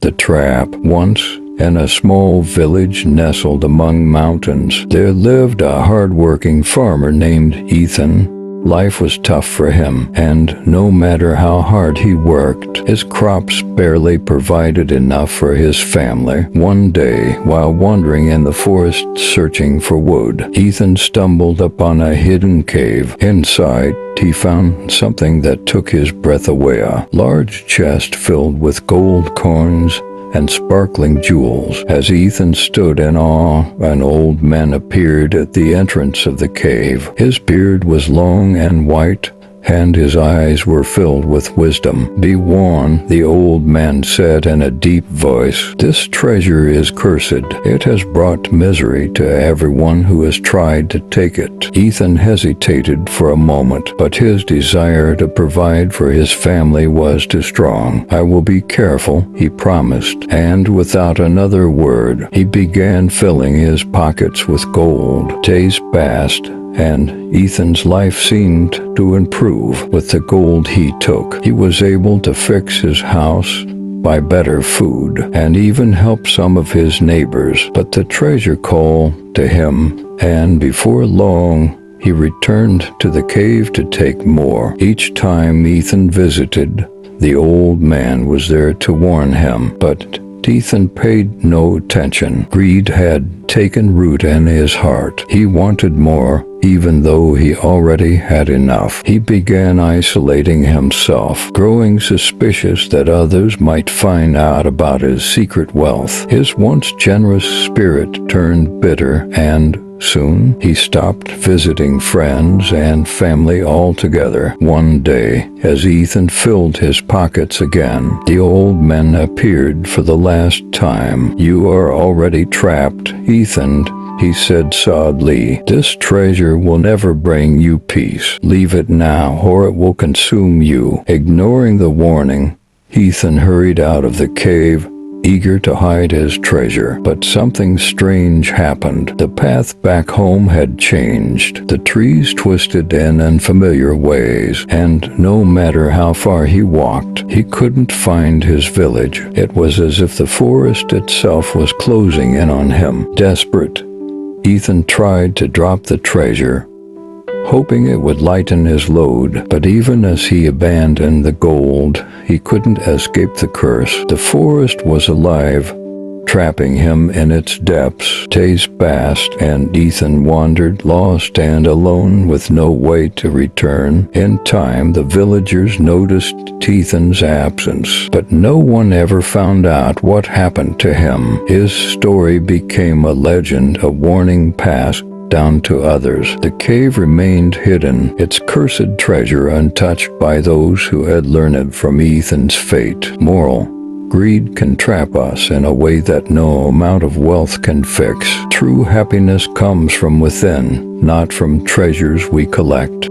The trap. Once, in a small village nestled among mountains, there lived a hard-working farmer named Ethan. Life was tough for him, and no matter how hard he worked, his crops barely provided enough for his family. One day, while wandering in the forest searching for wood, Ethan stumbled upon a hidden cave. Inside, he found something that took his breath away, a large chest filled with gold coins and sparkling jewels. As Ethan stood in awe, an old man appeared at the entrance of the cave. His beard was long and white, and his eyes were filled with wisdom. "Be warned," the old man said in a deep voice. "This treasure is cursed. It has brought misery to everyone who has tried to take it." Ethan hesitated for a moment, but his desire to provide for his family was too strong. "I will be careful," he promised, and without another word, he began filling his pockets with gold. Days passed, and Ethan's life seemed to improve. With the gold he took, he was able to fix his house, buy better food, and even help some of his neighbors. But the treasure called to him, and before long, he returned to the cave to take more. Each time Ethan visited, the old man was there to warn him, but Ethan paid no attention. Greed had taken root in his heart. He wanted more, even though he already had enough. He began isolating himself, growing suspicious that others might find out about his secret wealth. His once generous spirit turned bitter, and soon he stopped visiting friends and family altogether. One day, as Ethan filled his pockets again, the old man appeared for the last time. "You are already trapped, Ethan," he said sadly. "This treasure will never bring you peace. Leave it now, or it will consume you." Ignoring the warning, Ethan hurried out of the cave, eager to hide his treasure. But something strange happened. The path back home had changed. The trees twisted in unfamiliar ways, and no matter how far he walked, he couldn't find his village. It was as if the forest itself was closing in on him. Desperate, Ethan tried to drop the treasure, hoping it would lighten his load. But even as he abandoned the gold, he couldn't escape the curse. The forest was alive, trapping him in its depths. Days passed, and Ethan wandered, lost and alone, with no way to return. In time, the villagers noticed Ethan's absence, but no one ever found out what happened to him. His story became a legend, a warning passed down to others. The cave remained hidden, its cursed treasure untouched by those who had learned from Ethan's fate. Moral: greed can trap us in a way that no amount of wealth can fix. True happiness comes from within, not from treasures we collect.